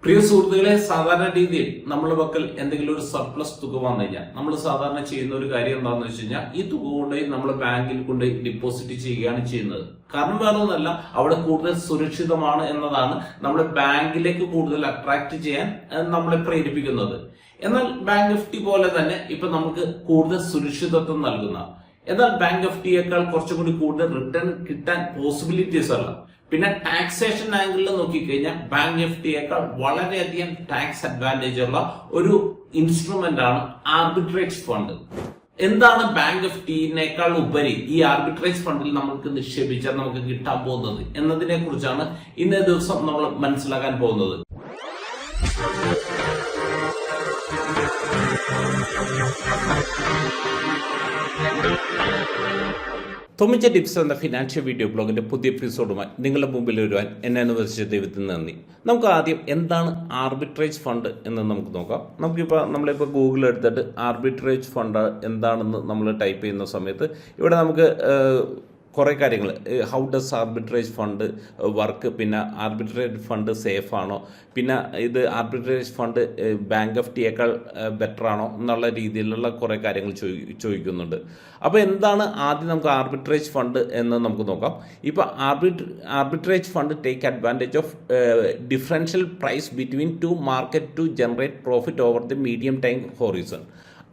പ്രിയ സുഹൃത്തുക്കളെ, സാധാരണ രീതിയിൽ നമ്മുടെ പക്കൽ എന്തെങ്കിലും ഒരു സർപ്ലസ് തുക വന്നു കഴിഞ്ഞാൽ നമ്മൾ സാധാരണ ചെയ്യുന്ന ഒരു കാര്യം എന്താണെന്ന് വെച്ച് കഴിഞ്ഞാൽ ഈ തുക കൊണ്ടുപോയി നമ്മൾ ബാങ്കിൽ കൊണ്ടുപോയി ഡിപ്പോസിറ്റ് ചെയ്യുകയാണ് ചെയ്യുന്നത്. കാരണം വേറെ ഒന്നല്ല, അവിടെ കൂടുതൽ സുരക്ഷിതമാണ് എന്നതാണ് നമ്മുടെ ബാങ്കിലേക്ക് കൂടുതൽ അട്രാക്ട് ചെയ്യാൻ നമ്മളെ പ്രേരിപ്പിക്കുന്നത്. എന്നാൽ ബാങ്ക് നിഫ്റ്റി പോലെ തന്നെ ഇപ്പൊ നമുക്ക് കൂടുതൽ സുരക്ഷിതത്വം നൽകുന്ന, എന്നാൽ ബാങ്ക് നിഫ്റ്റിയേക്കാൾ കുറച്ചുകൂടി കൂടുതൽ റിട്ടേൺ കിട്ടാൻ പോസിബിലിറ്റീസ് ഉള്ള, പിന്നെ ടാക്സേഷൻ ആംഗിളിൽ നോക്കിക്കഴിഞ്ഞാൽ ബാങ്ക് നിഫ്റ്റിയേക്കാൾ വളരെയധികം ടാക്സ് അഡ്വാൻറ്റേജ് ഉള്ള ഒരു ഇൻസ്ട്രുമെന്റ് ആണ് ആർബിട്രേജ് ഫണ്ട്. എന്താണ് ബാങ്ക് നിഫ്റ്റിനേക്കാൾ ഉപരി ഈ ആർബിട്രേജ് ഫണ്ടിൽ നമുക്ക് നിക്ഷേപിച്ചാൽ നമുക്ക് കിട്ടാൻ പോകുന്നത് എന്നതിനെ കുറിച്ചാണ് ഇന്നേ ദിവസം നമ്മൾ മനസ്സിലാക്കാൻ പോകുന്നത്. തൊമിച്ച ടിപ്സ് എന്ന ഫിനാൻഷ്യൽ വീഡിയോ ബ്ലോഗിന്റെ പുതിയ എപ്പിസോഡുമായി നിങ്ങളുടെ മുമ്പിൽ വരുവാൻ എന്നെ അനുവദിച്ച ദൈവത്തിന് നന്ദി. നമുക്ക് ആദ്യം എന്താണ് ആർബിട്രേജ് ഫണ്ട് എന്ന് നമുക്ക് നോക്കാം. നമ്മളിപ്പോൾ ഗൂഗിൾ എടുത്തിട്ട് ആർബിട്രേജ് ഫണ്ട് എന്താണെന്ന് നമ്മൾ ടൈപ്പ് ചെയ്യുന്ന സമയത്ത് ഇവിടെ നമുക്ക് കുറേ കാര്യങ്ങൾ, how does arbitrage fund work, പിന്നെ ആർബിട്രേജ് ഫണ്ട് സേഫ് ആണോ, പിന്നെ ഇത് ആർബിട്രേജ് ഫണ്ട് ബാങ്ക് നിഫ്റ്റിയേക്കാൾ ബെറ്റർ ആണോ എന്നുള്ള രീതിയിലുള്ള കുറേ കാര്യങ്ങൾ ചോദിക്കുന്നുണ്ട്. അപ്പോൾ എന്താണ് ആദ്യം നമുക്ക് ആർബിട്രേജ് ഫണ്ട് എന്ന് നമുക്ക് നോക്കാം. ഇപ്പോൾ arbitrage fund take advantage of differential price between two market to generate profit over the medium time horizon.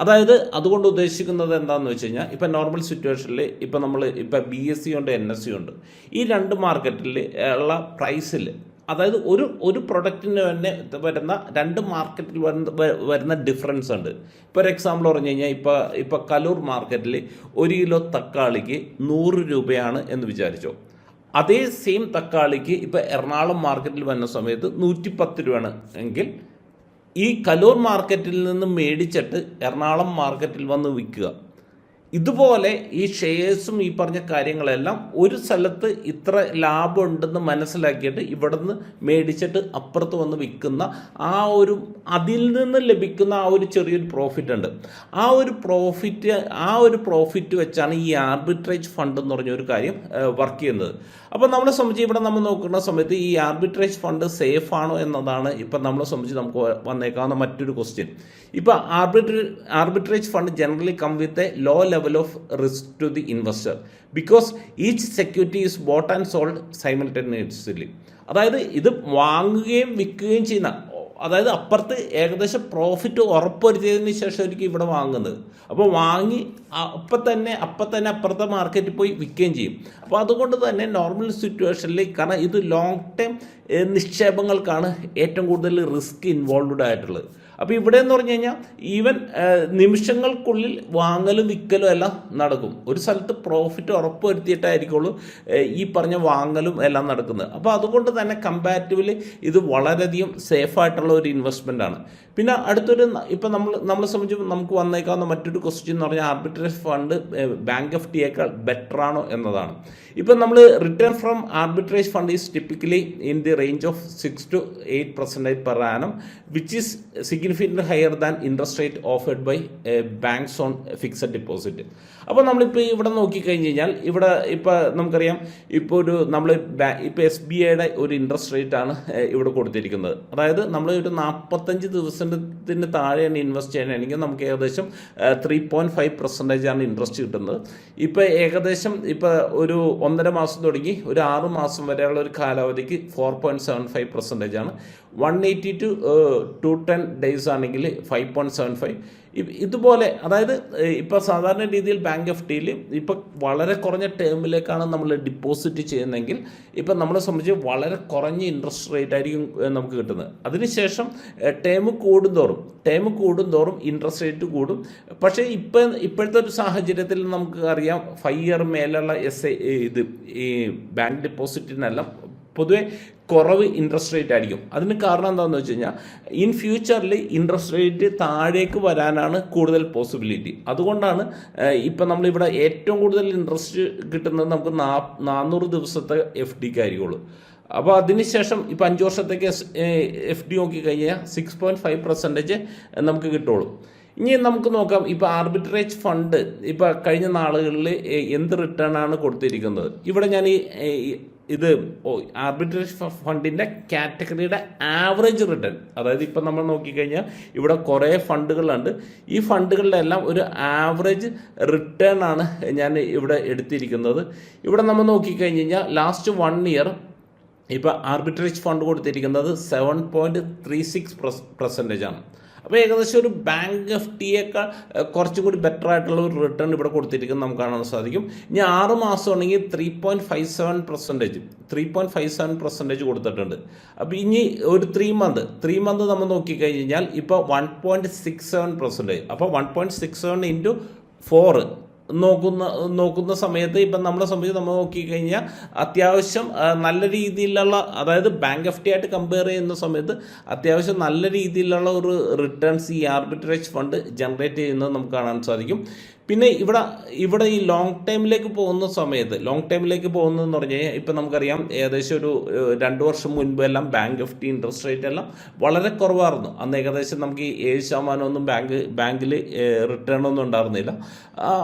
അതായത് അതുകൊണ്ട് ഉദ്ദേശിക്കുന്നത് എന്താണെന്ന് വെച്ച് കഴിഞ്ഞാൽ ഇപ്പം നോർമൽ സിറ്റുവേഷനിൽ ഇപ്പം BSE ഉണ്ട്, NSE ഉണ്ട്. ഈ രണ്ട് മാർക്കറ്റിൽ ഉള്ള പ്രൈസിൽ, അതായത് ഒരു പ്രൊഡക്റ്റിന് തന്നെ വരുന്ന രണ്ട് മാർക്കറ്റിൽ വരുന്ന ഡിഫറൻസ് ഉണ്ട്. ഇപ്പോൾ ഒരു എക്സാമ്പിൾ പറഞ്ഞു കഴിഞ്ഞാൽ ഇപ്പോൾ കലൂർ മാർക്കറ്റിൽ 1 കിലോ തക്കാളിക്ക് 100 രൂപയാണ് എന്ന് വിചാരിച്ചോ. അതേ സെയിം തക്കാളിക്ക് ഇപ്പോൾ എറണാകുളം മാർക്കറ്റിൽ വരുന്ന സമയത്ത് 110 രൂപയാണ് എങ്കിൽ ഈ കലൂർ മാർക്കറ്റിൽ നിന്ന് മേടിച്ചിട്ട് എറണാകുളം മാർക്കറ്റിൽ വന്ന് വിൽക്കുക. ഇതുപോലെ ഈ ഷെയർസും ഈ പറഞ്ഞ കാര്യങ്ങളെല്ലാം ഒരു സ്ഥലത്ത് ഇത്ര ലാഭം ഉണ്ടെന്ന് മനസ്സിലാക്കിയിട്ട് ഇവിടെ നിന്ന് മേടിച്ചിട്ട് അപ്പുറത്ത് വന്ന് വിൽക്കുന്ന അതിൽ നിന്ന് ലഭിക്കുന്ന ഒരു ചെറിയൊരു പ്രോഫിറ്റ് ഉണ്ട്. ആ ഒരു പ്രോഫിറ്റ് വെച്ചാണ് ഈ ആർബിട്രേജ് ഫണ്ട് എന്ന് പറഞ്ഞ ഒരു കാര്യം വർക്ക് ചെയ്യുന്നത്. അപ്പോൾ നമ്മളെ സംബന്ധിച്ച് ഇവിടെ നമ്മൾ നോക്കുന്ന സമയത്ത് ഈ ആർബിട്രേജ് ഫണ്ട് സേഫ് ആണോ എന്നതാണ് ഇപ്പം നമ്മളെ സംബന്ധിച്ച് നമുക്ക് വന്നേക്കാവുന്ന മറ്റൊരു ക്വസ്റ്റ്യൻ. ഇപ്പോൾ arbitrage fund generally come with a low level of risk to the investor because each security is bought and sold simultaneously. അതായത് ഇത് വാങ്ങുകയും വിൽക്കുകയും ചെയ്യുന്ന, അതായത് അപ്പുറത്ത് ഏകദേശം പ്രോഫിറ്റ് ഉറപ്പുവരുത്തിയതിന് ശേഷമായിരിക്കും ഇവിടെ വാങ്ങുന്നത്. അപ്പോൾ വാങ്ങി അപ്പം തന്നെ അപ്പുറത്തെ മാർക്കറ്റിൽ പോയി വിൽക്കുകയും ചെയ്യും. അപ്പോൾ അതുകൊണ്ട് തന്നെ നോർമൽ സിറ്റുവേഷനിൽ, കാരണം ഇത് ലോങ് ടൈം നിക്ഷേപങ്ങൾക്കാണ് ഏറ്റവും കൂടുതൽ റിസ്ക് ഇൻവോൾവ്ഡ് ആയിട്ടുള്ളത്. അപ്പോൾ ഇവിടെ എന്ന് പറഞ്ഞു കഴിഞ്ഞാൽ ഈവൻ നിമിഷങ്ങൾക്കുള്ളിൽ വാങ്ങലും വിൽക്കലും എല്ലാം നടക്കും. ഒരു സ്ഥലത്ത് പ്രോഫിറ്റ് ഉറപ്പുവരുത്തിയിട്ടായിരിക്കുള്ളൂ ഈ പറഞ്ഞ വാങ്ങലും എല്ലാം നടക്കുന്നത്. അപ്പോൾ അതുകൊണ്ട് തന്നെ കമ്പാരിറ്റീവ്ലി ഇത് വളരെയധികം സേഫായിട്ടുള്ള ഒരു ഇൻവെസ്റ്റ്മെൻ്റ് ആണ്. പിന്നെ അടുത്തൊരു ഇപ്പം നമ്മളെ സംബന്ധിച്ച് നമുക്ക് വന്നേക്കാവുന്ന മറ്റൊരു ക്വസ്റ്റ്യൻ എന്ന് പറഞ്ഞാൽ ആർബിട്രേജ് ഫണ്ട് ബാങ്ക് നിഫ്റ്റിയേക്കാൾ ബെറ്റർ ആണോ എന്നതാണ്. ഇപ്പം നമ്മൾ return from arbitrage fund is typically in the range of 6 to 8% per annum, which is significantly higher than interest rate offered by banks on fixed deposit. അപ്പോൾ നമ്മളിപ്പോൾ ഇവിടെ നോക്കിക്കഴിഞ്ഞ് കഴിഞ്ഞാൽ ഇപ്പോൾ നമുക്കറിയാം, ഇപ്പോൾ SBIയുടെ ഒരു ഇൻട്രസ്റ്റ് റേറ്റ് ആണ് ഇവിടെ കൊടുത്തിരിക്കുന്നത്. അതായത് നമ്മൾ ഒരു 45 ദിവസത്തിന് താഴെയാണ് ഇൻവെസ്റ്റ് ചെയ്യാനാണെങ്കിൽ നമുക്ക് ഏകദേശം 3.5% ആണ് ഇൻട്രസ്റ്റ് കിട്ടുന്നത്. ഇപ്പോൾ ഏകദേശം ഒരു 1.5 മാസം തുടങ്ങി ഒരു 6 മാസം വരെയുള്ള ഒരു കാലാവധിക്ക് 4.75% ആണ്. 180 to 210 ഡേയ്സ് ആണെങ്കിൽ 5.75. ഇതുപോലെ, അതായത് ഇപ്പോൾ സാധാരണ രീതിയിൽ ബാങ്ക് നിഫ്റ്റിയിൽ ഇപ്പോൾ വളരെ കുറഞ്ഞ ടേമിലേക്കാണ് നമ്മൾ ഡിപ്പോസിറ്റ് ചെയ്യുന്നതെങ്കിൽ ഇപ്പം നമ്മളെ സംബന്ധിച്ച് വളരെ കുറഞ്ഞ ഇൻട്രസ്റ്റ് റേറ്റ് ആയിരിക്കും നമുക്ക് കിട്ടുന്നത്. അതിനുശേഷം ടേം കൂടുന്തോറും ഇൻട്രസ്റ്റ് റേറ്റ് കൂടും. പക്ഷേ ഇപ്പോഴത്തെ ഒരു സാഹചര്യത്തിൽ നമുക്ക് അറിയാം 5 ഇയർ മേലുള്ള ഈ ബാങ്ക് ഡിപ്പോസിറ്റിനെല്ലാം പൊതുവെ കുറവ് ഇൻട്രസ്റ്റ് റേറ്റ് ആയിരിക്കും. അതിന് കാരണം എന്താണെന്ന് വെച്ച് കഴിഞ്ഞാൽ ഇൻ ഫ്യൂച്ചറിൽ ഇൻട്രസ്റ്റ് റേറ്റ് താഴേക്ക് വരാനാണ് കൂടുതൽ പോസിബിലിറ്റി. അതുകൊണ്ടാണ് ഇപ്പം നമ്മളിവിടെ ഏറ്റവും കൂടുതൽ ഇൻട്രസ്റ്റ് കിട്ടുന്നത് നമുക്ക് 400 ദിവസത്തെ FD ആയിരിക്കുള്ളൂ. അപ്പോൾ അതിനുശേഷം ഇപ്പോൾ 5 വർഷത്തേക്ക് FD നോക്കിക്കഴിഞ്ഞാൽ 6.5% നമുക്ക് കിട്ടുള്ളൂ. ഇനി നമുക്ക് നോക്കാം, ഇപ്പോൾ ആർബിട്രേജ് ഫണ്ട് ഇപ്പോൾ കഴിഞ്ഞ നാളുകളിൽ എന്ത് റിട്ടേൺ ആണ് കൊടുത്തിരിക്കുന്നത്. ഇവിടെ ഞാൻ ഇത് ആർബിട്രേജ് ഫണ്ടിൻ്റെ കാറ്റഗറിയുടെ ആവറേജ് റിട്ടേൺ, അതായത് ഇപ്പം നമ്മൾ നോക്കിക്കഴിഞ്ഞാൽ ഇവിടെ കുറേ ഫണ്ടുകളുണ്ട്. ഈ ഫണ്ടുകളുടെ എല്ലാം ഒരു ആവറേജ് റിട്ടേൺ ആണ് ഞാൻ ഇവിടെ എടുത്തിരിക്കുന്നത്. ഇവിടെ നമ്മൾ നോക്കിക്കഴിഞ്ഞ് കഴിഞ്ഞാൽ ലാസ്റ്റ് 1 ഇയർ ഇപ്പോൾ ആർബിട്രേജ് ഫണ്ട് കൊടുത്തിരിക്കുന്നത് 7.36% ആണ്. അപ്പോൾ ഏകദേശം ഒരു ബാങ്ക് FDയേക്കാൾ കുറച്ചും കൂടി ബെറ്റർ ആയിട്ടുള്ള ഒരു റിട്ടേൺ ഇവിടെ കൊടുത്തിരിക്കുന്നത് നമുക്ക് കാണാൻ സാധിക്കും. ഇനി 6 മാസം ആണെങ്കിൽ 3.57% കൊടുത്തിട്ടുണ്ട്. അപ്പോൾ ഇനി ഒരു 3 മന്ത് നമ്മൾ നോക്കിക്കഴിഞ്ഞ് കഴിഞ്ഞാൽ ഇപ്പോൾ 1.67%. അപ്പോൾ 1.67 ഇൻറ്റു 4 നോക്കുന്ന സമയത്ത് ഇപ്പം നമ്മളെ സംബന്ധിച്ച് നമ്മൾ നോക്കിക്കഴിഞ്ഞാൽ അത്യാവശ്യം നല്ല രീതിയിലുള്ള, അതായത് ബാങ്ക് FD ആയിട്ട് കമ്പയർ ചെയ്യുന്ന സമയത്ത് അത്യാവശ്യം നല്ല രീതിയിലുള്ള ഒരു റിട്ടേൺസ് ഈ ആർബിട്രേജ് ഫണ്ട് ജനറേറ്റ് ചെയ്യുന്നത് നമുക്ക് കാണാൻ സാധിക്കും. പിന്നെ ഇവിടെ ഈ ലോങ് ടൈമിലേക്ക് പോകുന്നതെന്ന് പറഞ്ഞു കഴിഞ്ഞാൽ ഇപ്പം നമുക്കറിയാം ഏകദേശം ഒരു 2 വർഷം മുൻപ് എല്ലാം ബാങ്ക് FD ഇൻട്രസ്റ്റ് റേറ്റ് എല്ലാം വളരെ കുറവായിരുന്നു. അന്ന് ഏകദേശം നമുക്ക് ഈ 7% ഒന്നും ബാങ്കിൽ റിട്ടേൺ ഒന്നും ഉണ്ടായിരുന്നില്ല.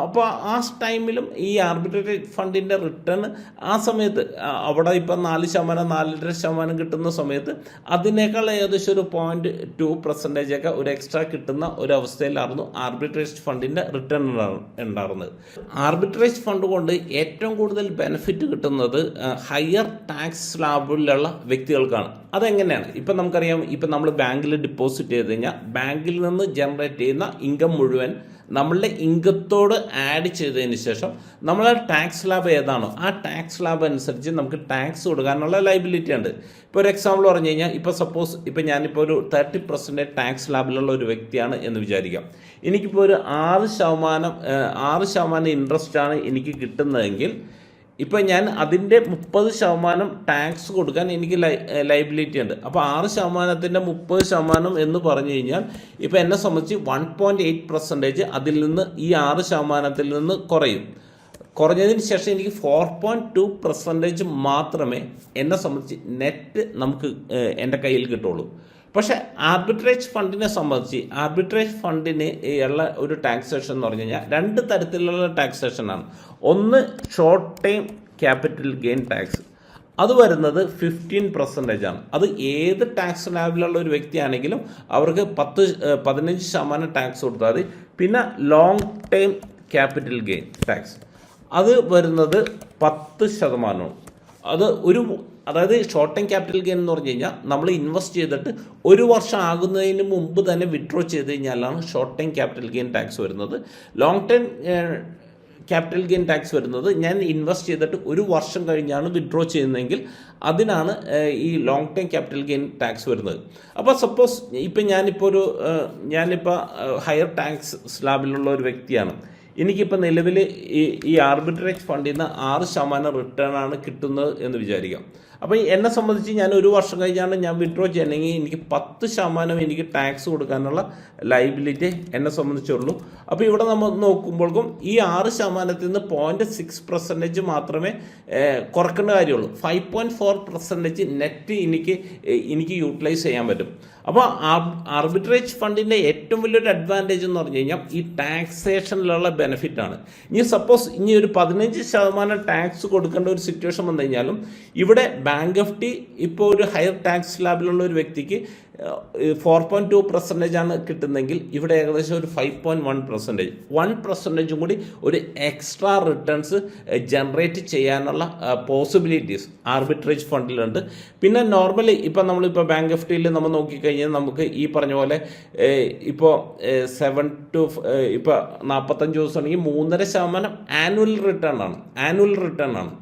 അപ്പോൾ ആ ടൈമിലും ഈ ആർബിട്രേജ് ഫണ്ടിൻ്റെ റിട്ടേൺ ആ സമയത്ത് അവിടെ ഇപ്പം 4%, 4.5% കിട്ടുന്ന സമയത്ത് അതിനേക്കാൾ ഏകദേശം ഒരു 0.2% ഒരു എക്സ്ട്രാ കിട്ടുന്ന ഒരു അവസ്ഥയിലായിരുന്നു ആർബിട്രേജ് ഫണ്ടിൻ്റെ റിട്ടേൺ ഉണ്ടായിരുന്നത്. ആർബിട്രേജ് ഫണ്ട് കൊണ്ട് ഏറ്റവും കൂടുതൽ ബെനിഫിറ്റ് കിട്ടുന്നത് ഹയർ ടാക്സ് സ്ലാബിലുള്ള വ്യക്തികൾക്കാണ്. അതെങ്ങനെയാണ്? ഇപ്പം നമുക്കറിയാം, ഇപ്പം നമ്മൾ ബാങ്കിൽ ഡെപ്പോസിറ്റ് ചെയ്ത് കഴിഞ്ഞാൽ ബാങ്കിൽ നിന്ന് ജനറേറ്റ് ചെയ്യുന്ന ഇൻകം മുഴുവൻ നമ്മളുടെ ഇൻകത്തോട് ആഡ് ചെയ്തതിന് ശേഷം നമ്മളെ ടാക്സ് സ്ലാബ് ഏതാണോ ആ ടാക്സ് സ്ലാബ് അനുസരിച്ച് നമുക്ക് ടാക്സ് കൊടുക്കാനുള്ള ലൈബിലിറ്റി ഉണ്ട്. ഇപ്പോൾ ഒരു എക്സാമ്പിൾ പറഞ്ഞു കഴിഞ്ഞാൽ ഇപ്പോൾ സപ്പോസ് ഇപ്പോൾ ഞാനിപ്പോൾ ഒരു 30% ടാക്സ് സ്ലാബിലുള്ള ഒരു വ്യക്തിയാണ് എന്ന് വിചാരിക്കാം. എനിക്കിപ്പോൾ ഒരു 6% ഇൻട്രസ്റ്റ് ആണ് എനിക്ക് കിട്ടുന്നതെങ്കിൽ ഇപ്പം ഞാൻ അതിൻ്റെ 30% ടാക്സ് കൊടുക്കാൻ എനിക്ക് ലൈബിലിറ്റി ഉണ്ട്. അപ്പോൾ 6%-ൻ്റെ 30% എന്ന് പറഞ്ഞു കഴിഞ്ഞാൽ ഇപ്പോൾ എന്നെ സംബന്ധിച്ച് 1.8% അതിൽ നിന്ന് ഈ 6%-ൽ നിന്ന് കുറഞ്ഞതിന് ശേഷം എനിക്ക് 4.2% മാത്രമേ എന്നെ സംബന്ധിച്ച് നെറ്റ് നമുക്ക് എൻ്റെ കയ്യിൽ കിട്ടുള്ളൂ. പക്ഷേ ആർബിട്രേജ് ഫണ്ടിനെ സംബന്ധിച്ച് ആർബിട്രേജ് ഫണ്ടിന് ഉള്ള ഒരു ടാക്സേഷൻ എന്ന് പറഞ്ഞു കഴിഞ്ഞാൽ 2 തരത്തിലുള്ള ടാക്സേഷനാണ്. ഒന്ന് short time capital gain tax, അത് വരുന്നത് 15% ആണ്. അത് ഏത് ടാക്സ് സ്ലാബിലുള്ള ഒരു വ്യക്തിയാണെങ്കിലും അവർക്ക് 15% ടാക്സ് കൊടുത്താൽ മതി. പിന്നെ long time capital gain tax അത് വരുന്നത് 10%. അതായത് ഷോർട്ട് ടൈം ക്യാപിറ്റൽ ഗെയിൻ എന്ന് പറഞ്ഞു കഴിഞ്ഞാൽ നമ്മൾ ഇൻവെസ്റ്റ് ചെയ്തിട്ട് 1 വർഷം ആകുന്നതിന് മുമ്പ് തന്നെ വിഡ്രോ ചെയ്ത് കഴിഞ്ഞാലാണ് short time capital gain tax വരുന്നത്. Long time capital gain tax വരുന്നത് ഞാൻ ഇൻവെസ്റ്റ് ചെയ്തിട്ട് 1 വർഷം കഴിഞ്ഞാണ് വിഡ്രോ ചെയ്യുന്നതെങ്കിൽ അതിനാണ് ഈ long time capital gain tax വരുന്നത്. അപ്പോൾ സപ്പോസ് ഇപ്പം ഞാനിപ്പോൾ ഹയർ ടാക്സ് സ്ലാബിലുള്ള ഒരു വ്യക്തിയാണ്. എനിക്കിപ്പോൾ നിലവിൽ ഈ ആർബിട്രേജ് ഫണ്ടിൽ നിന്ന് 6% റിട്ടേൺ ആണ് കിട്ടുന്നത് എന്ന് വിചാരിക്കാം. അപ്പോൾ എന്നെ സംബന്ധിച്ച് ഞാൻ 1 വർഷം കഴിഞ്ഞാണ് ഞാൻ വിഡ്രോ ചെയ്യണമെങ്കിൽ എനിക്ക് 10% എനിക്ക് ടാക്സ് കൊടുക്കാനുള്ള ലൈബിലിറ്റി എന്നെ സംബന്ധിച്ചുള്ളൂ. അപ്പോൾ ഇവിടെ നമ്മൾ നോക്കുമ്പോഴേക്കും ഈ 6%-ൽ നിന്ന് 0.6% മാത്രമേ കുറക്കേണ്ട കാര്യമുള്ളൂ. 5.4% നെറ്റ് എനിക്ക് യൂട്ടിലൈസ് ചെയ്യാൻ പറ്റും. അപ്പോൾ ആർബിട്രേജ് ഫണ്ടിൻ്റെ ഏറ്റവും വലിയൊരു അഡ്വാൻറ്റേജ് എന്ന് പറഞ്ഞു കഴിഞ്ഞാൽ ഈ ടാക്സേഷനിലുള്ള ബെനിഫിറ്റാണ്. സപ്പോസ് ഒരു 15% ടാക്സ് കൊടുക്കേണ്ട ഒരു സിറ്റുവേഷൻ വന്നു കഴിഞ്ഞാലും ഇവിടെ ബാങ്ക് FD ഇപ്പോൾ ഒരു ഹയർ ടാക്സ് സ്ലാബിലുള്ള ഒരു വ്യക്തിക്ക് 4.2% ആണ് കിട്ടുന്നതെങ്കിൽ ഇവിടെ ഏകദേശം ഒരു 5.1%, 1% കൂടി ഒരു എക്സ്ട്രാ റിട്ടേൺസ് ജനറേറ്റ് ചെയ്യാനുള്ള പോസിബിലിറ്റീസ് ആർബിട്രേജ് ഫണ്ടിലുണ്ട്. പിന്നെ നോർമലി ഇപ്പം നമ്മളിപ്പോൾ ബാങ്ക് FDയിൽ നമ്മൾ നോക്കിക്കഴിഞ്ഞാൽ നമുക്ക് ഈ പറഞ്ഞ പോലെ ഇപ്പോൾ 7 to ഇപ്പോൾ 45 ദിവസം ആണെങ്കിൽ 3.5% ആനുവൽ റിട്ടേൺ ആണ്.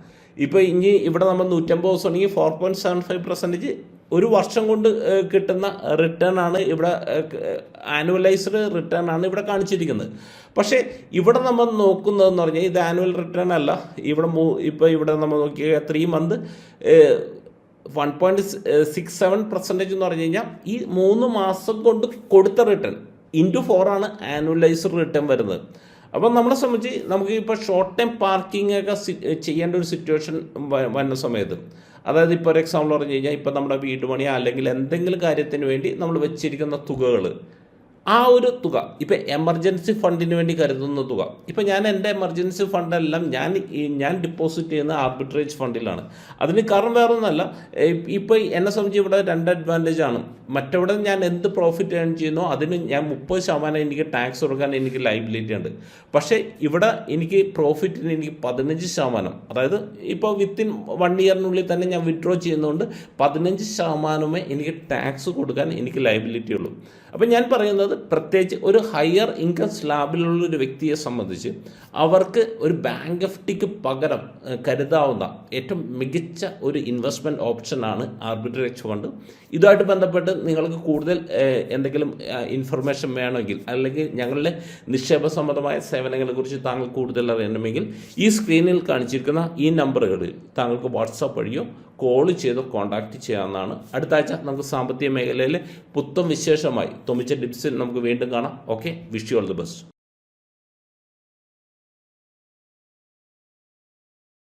ഇപ്പോൾ ഇവിടെ നമ്മൾ 150 ദിവസം ആണെങ്കിൽ 4.75% 1 വർഷം കൊണ്ട് കിട്ടുന്ന റിട്ടേൺ ആണ് ഇവിടെ, ആനുവലൈസ്ഡ് റിട്ടേൺ ആണ് ഇവിടെ കാണിച്ചിരിക്കുന്നത്. പക്ഷേ ഇവിടെ നമ്മൾ നോക്കുന്നതെന്ന് പറഞ്ഞാൽ ഇത് ആനുവൽ റിട്ടേൺ അല്ല. ഇവിടെ നമ്മൾ നോക്കിയാൽ 3 മന്ത് 1.67% എന്ന് പറഞ്ഞു കഴിഞ്ഞാൽ ഈ 3 മാസം കൊണ്ട് കൊടുത്ത റിട്ടേൺ ഇൻറ്റു 4 ആണ് ആനുവലൈസ്ഡ് റിട്ടേൺ വരുന്നത്. അപ്പം നമ്മളെ സംബന്ധിച്ച് നമുക്ക് ഇപ്പോൾ ഷോർട്ട് ടൈം പാർക്കിംഗ് ഒക്കെ ചെയ്യേണ്ട ഒരു സിറ്റുവേഷൻ വരുന്ന സമയത്ത്, അതായത് ഇപ്പോൾ ഒരു എക്സാമ്പിൾ പറഞ്ഞു കഴിഞ്ഞാൽ ഇപ്പോൾ നമ്മുടെ വീട് പണിയോ അല്ലെങ്കിൽ എന്തെങ്കിലും കാര്യത്തിന് വേണ്ടി നമ്മൾ വെച്ചിരിക്കുന്ന തുകകൾ ആ ഒരു തുക ഇപ്പം എമർജൻസി ഫണ്ടിന് വേണ്ടി കരുതുന്ന തുക ഇപ്പം ഞാൻ എൻ്റെ എമർജൻസി ഫണ്ടെല്ലാം ഞാൻ ഡെപ്പോസിറ്റ് ചെയ്യുന്ന ആർബിട്രേജ് ഫണ്ടിലാണ്. അതിന് കാരണം വേറെ ഒന്നുമല്ല, ഇപ്പോൾ എന്നെ സംബന്ധിച്ച് ഇവിടെ 2 അഡ്വാൻറ്റേജ് ആണ്. മറ്റവിടെ ഞാൻ എന്ത് പ്രോഫിറ്റ് ഏൺ ചെയ്യുന്നോ അതിന് ഞാൻ 30% എനിക്ക് ടാക്സ് കൊടുക്കാൻ എനിക്ക് ലൈബിലിറ്റി ഉണ്ട്. പക്ഷേ ഇവിടെ എനിക്ക് പ്രോഫിറ്റിന് എനിക്ക് 15%, അതായത് ഇപ്പോൾ വിത്തിൻ 1 ഇയറിനുള്ളിൽ തന്നെ ഞാൻ വിഡ്രോ ചെയ്യുന്നതുകൊണ്ട് 15% എനിക്ക് ടാക്സ് കൊടുക്കാൻ എനിക്ക് ലൈബിലിറ്റി ഉള്ളൂ. അപ്പം ഞാൻ പറയുന്നത് പ്രത്യേകിച്ച് ഒരു ഹയർ ഇൻകം സ്ലാബിലുള്ള ഒരു വ്യക്തിയെ സംബന്ധിച്ച് അവർക്ക് ഒരു ബാങ്ക് എഫ്ഡിക്ക് പകരം കരുതാവുന്ന ഏറ്റവും മികച്ച ഒരു ഇൻവെസ്റ്റ്മെൻറ്റ് ഓപ്ഷനാണ് ആർബിട്രേജ് ഫണ്ട്. ഇതുമായിട്ട് ബന്ധപ്പെട്ട് നിങ്ങൾക്ക് കൂടുതൽ എന്തെങ്കിലും ഇൻഫർമേഷൻ വേണമെങ്കിൽ അല്ലെങ്കിൽ ഞങ്ങളുടെ നിക്ഷേപ സംബന്ധമായ സേവനങ്ങളെക്കുറിച്ച് താങ്കൾ കൂടുതൽ അറിയണമെങ്കിൽ ഈ സ്ക്രീനിൽ കാണിച്ചിരിക്കുന്ന ഈ നമ്പറുകളിൽ താങ്കൾക്ക് വാട്സാപ്പ് വഴിയോ കോൾ ചെയ്തോ കോൺടാക്റ്റ് ചെയ്യാവുന്നതാണ്. അടുത്ത ആഴ്ച നമുക്ക് സാമ്പത്തിക മേഖലയിലെ പുത്തൻ വിശേഷമായി തുമ്മിച്ച ടിപ്സിൽ നമുക്ക് വീണ്ടും കാണാം. Okay, wish you all the best.